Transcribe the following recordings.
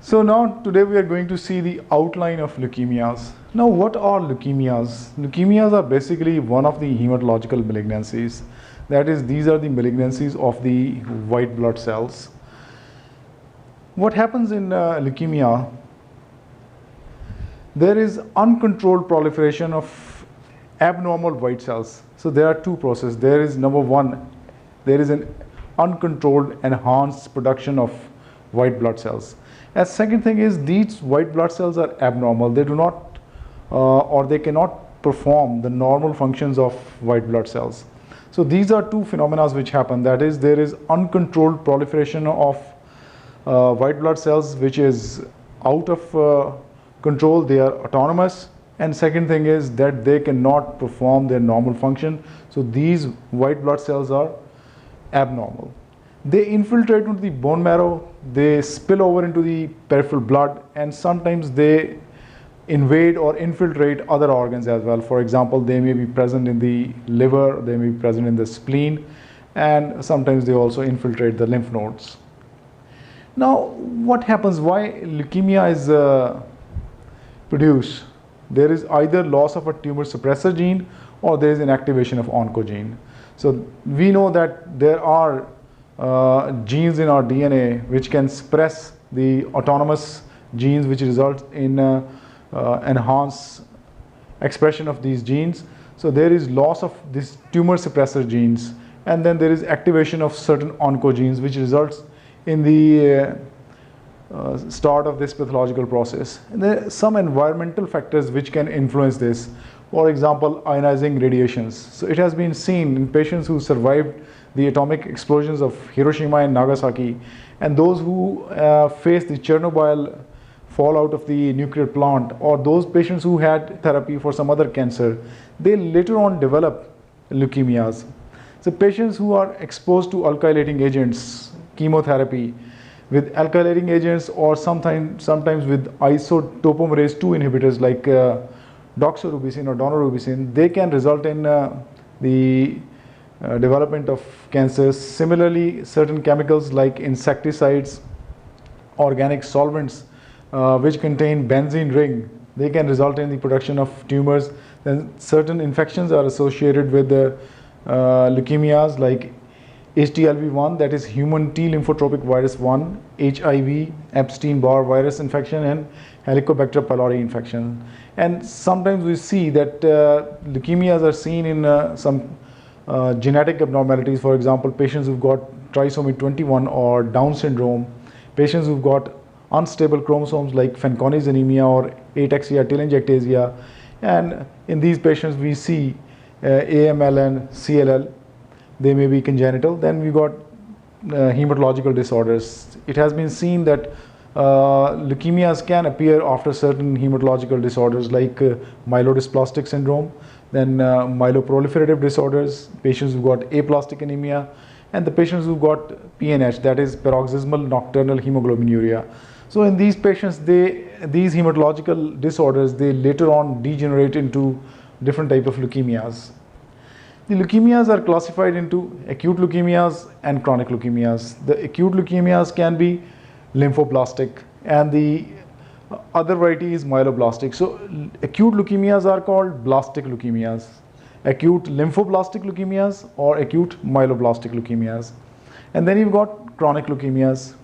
So now today we are going to see the outline of leukemias. Now what are leukemias? Leukemias are basically one of the hematological malignancies. That is, these are the malignancies of the white blood cells. What happens in leukemia? There is uncontrolled proliferation of abnormal white cells. So there are two processes. There is number one, there is an uncontrolled enhanced production of white blood cells. And second thing is, these white blood cells are abnormal. They do not or they cannot perform the normal functions of white blood cells. So these are two phenomena which happen. That is, there is uncontrolled proliferation of white blood cells which is out of control. They are autonomous. And second thing is that they cannot perform their normal function. So these white blood cells are abnormal. They infiltrate into the bone marrow, they spill over into the peripheral blood, and sometimes they invade or infiltrate other organs as well. For example, they may be present in the liver, they may be present in the spleen, and sometimes they also infiltrate the lymph nodes. Now, what happens? Why leukemia is produced? There is either loss of a tumor suppressor gene or there is an activation of oncogene. So we know that there are genes in our DNA which can suppress the autonomous genes, which result in enhanced expression of these genes. So there is loss of this tumor suppressor genes, and then there is activation of certain oncogenes, which results in the start of this pathological process. And there are some environmental factors which can influence this. For example, ionizing radiations. So it has been seen in patients who survived the atomic explosions of Hiroshima and Nagasaki, and those who faced the Chernobyl fallout of the nuclear plant, or those patients who had therapy for some other cancer, they later on develop leukemias. So patients who are exposed to alkylating agents, chemotherapy, with alkylating agents, or sometimes with isotopomerase 2 inhibitors like doxorubicin or daunorubicin, they can result in the development of cancers. Similarly, certain chemicals like insecticides, organic solvents which contain benzene ring, they can result in the production of tumors. Then certain infections are associated with leukemias like HTLV1, that is human T lymphotropic virus 1, HIV, Epstein-Barr virus infection, and Helicobacter pylori infection. And sometimes we see that leukemias are seen in some genetic abnormalities. For example, patients who've got trisomy 21 or Down syndrome, patients who've got unstable chromosomes like Fanconi's anemia or ataxia telangiectasia, and in these patients we see AML and CLL. They may be congenital. Then we got hematological disorders. It has been seen that leukemias can appear after certain hematological disorders like myelodysplastic syndrome, then myeloproliferative disorders, patients who got aplastic anemia, and the patients who got PNH, that is paroxysmal nocturnal hemoglobinuria. So in these patients, these hematological disorders, they later on degenerate into different type of leukemias. The leukemias are classified into acute leukemias and chronic leukemias. The acute leukemias can be lymphoblastic, and the other variety is myeloblastic. So acute leukemias are called blastic leukemias, acute lymphoblastic leukemias, or acute myeloblastic leukemias. And then you've got chronic leukemias.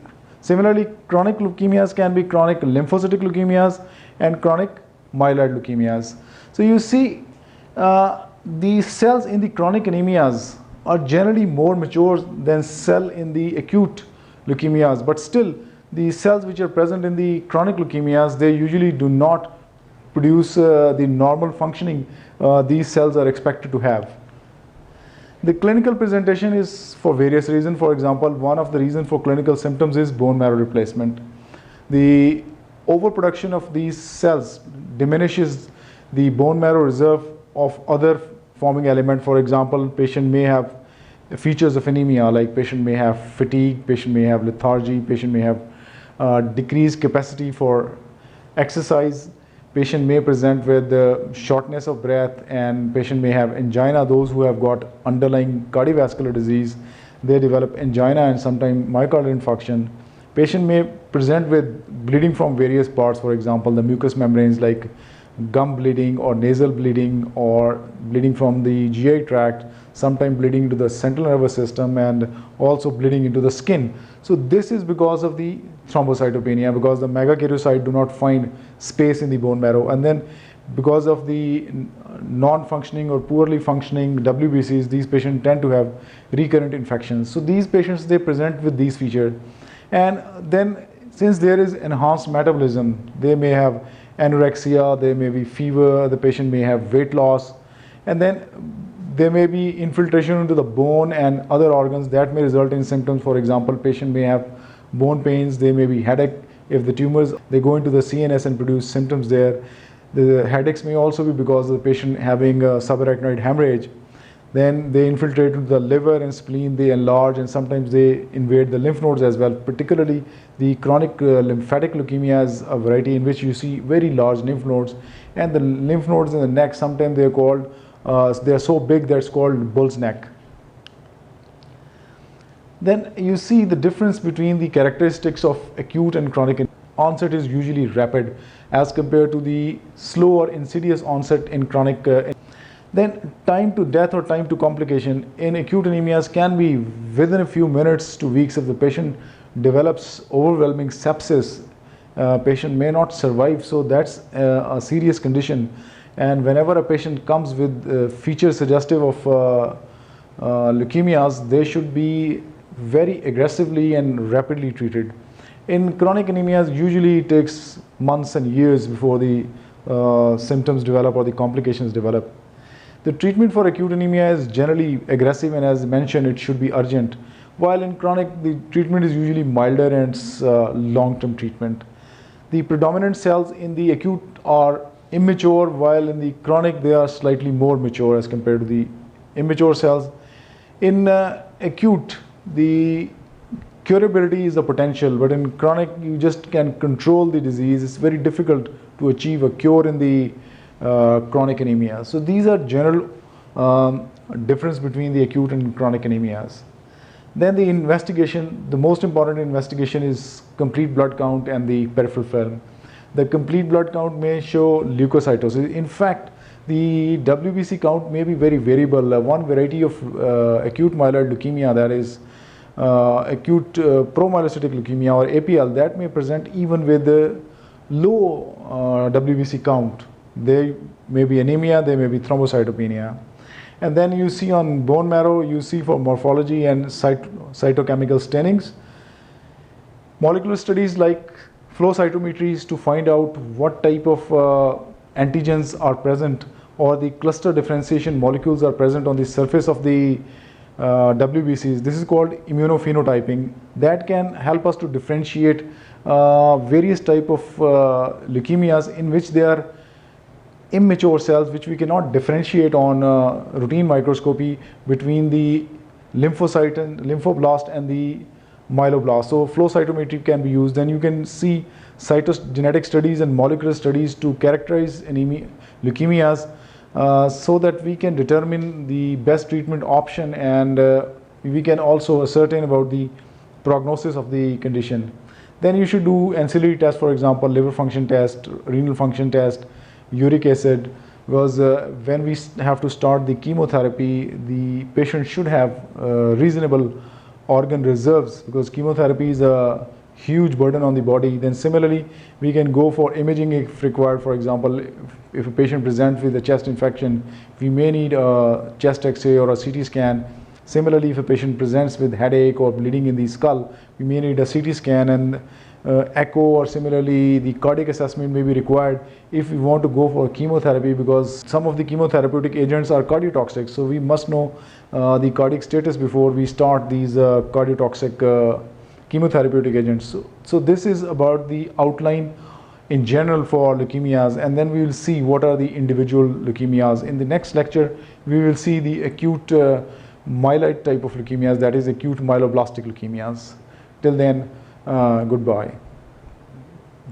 Similarly, chronic leukemias can be chronic lymphocytic leukemias and chronic myeloid leukemias. So you see, the cells in the chronic anemias are generally more mature than cell in the acute leukemias, but still the cells which are present in the chronic leukemias, they usually do not produce the normal functioning these cells are expected to have. The clinical presentation is for various reasons. For example, one of the reasons for clinical symptoms is bone marrow replacement. The overproduction of these cells diminishes the bone marrow reserve of other forming element. For example, patient may have features of anemia, like patient may have fatigue, patient may have lethargy, patient may have decreased capacity for exercise, patient may present with shortness of breath, and patient may have angina. Those who have got underlying cardiovascular disease, they develop angina and sometimes myocardial infarction. Patient may present with bleeding from various parts, for example, the mucous membranes like gum bleeding or nasal bleeding or bleeding from the GI tract, sometimes bleeding into the central nervous system and also bleeding into the skin. So this is because of the thrombocytopenia, because the megakaryocytes do not find space in the bone marrow, and then because of the non-functioning or poorly functioning WBCs, these patients tend to have recurrent infections. So these patients, they present with these features. And then since there is enhanced metabolism, they may have anorexia, there may be fever, the patient may have weight loss, and then there may be infiltration into the bone and other organs that may result in symptoms. For example, patient may have bone pains, there may be headache. If the tumors, they go into the CNS and produce symptoms there. The headaches may also be because of the patient having a subarachnoid hemorrhage. Then they infiltrate into the liver and spleen, they enlarge, and sometimes they invade the lymph nodes as well. Particularly the chronic lymphatic leukemia is a variety in which you see very large lymph nodes, and the lymph nodes in the neck, sometimes they are called, they are so big that's called bull's neck. Then you see the difference between the characteristics of acute and chronic. Onset is usually rapid as compared to the slow or insidious onset in chronic. Then time to death or time to complication in acute anemias can be within a few minutes to weeks. If the patient develops overwhelming sepsis, patient may not survive, so that's a serious condition. And whenever a patient comes with features suggestive of leukemias, they should be very aggressively and rapidly treated. In chronic anemias, usually it takes months and years before the symptoms develop or the complications develop. The treatment for acute anemia is generally aggressive, and as mentioned, it should be urgent. While in chronic, the treatment is usually milder and it's long-term treatment. The predominant cells in the acute are immature, while in the chronic they are slightly more mature as compared to the immature cells. In acute, the curability is a potential, but in chronic you just can control the disease. It's very difficult to achieve a cure in the chronic anemia. So these are general difference between the acute and chronic anemias. Then the investigation, the most important investigation is complete blood count and the peripheral film. The complete blood count may show leukocytosis. In fact, the WBC count may be very variable. One variety of acute myeloid leukemia, that is acute promyelocytic leukemia or APL, that may present even with a low WBC count. There may be anemia, there may be thrombocytopenia. And then you see on bone marrow, you see for morphology and cytochemical stainings. Molecular studies like flow cytometries to find out what type of antigens are present or the cluster differentiation molecules are present on the surface of the WBCs. This is called immunophenotyping. That can help us to differentiate various type of leukemias in which they are immature cells, which we cannot differentiate on routine microscopy between the lymphocyte and lymphoblast and the myeloblast. So flow cytometry can be used. Then you can see cytogenetic studies and molecular studies to characterize leukemias so that we can determine the best treatment option, and we can also ascertain about the prognosis of the condition. Then you should do ancillary tests, for example, liver function test, renal function test, uric acid, because when we have to start the chemotherapy, the patient should have reasonable organ reserves, because chemotherapy is a huge burden on the body. Then similarly, we can go for imaging if required. For example, if a patient presents with a chest infection, we may need a chest X-ray or a CT scan. Similarly, if a patient presents with headache or bleeding in the skull, we may need a CT scan and echo, or similarly the cardiac assessment may be required if we want to go for chemotherapy, because some of the chemotherapeutic agents are cardiotoxic. So we must know the cardiac status before we start these cardiotoxic chemotherapeutic agents. So this is about the outline in general for leukemias, and then we will see what are the individual leukemias. In the next lecture, we will see the acute myeloid type of leukemias, that is acute myeloblastic leukemias. Till then, goodbye.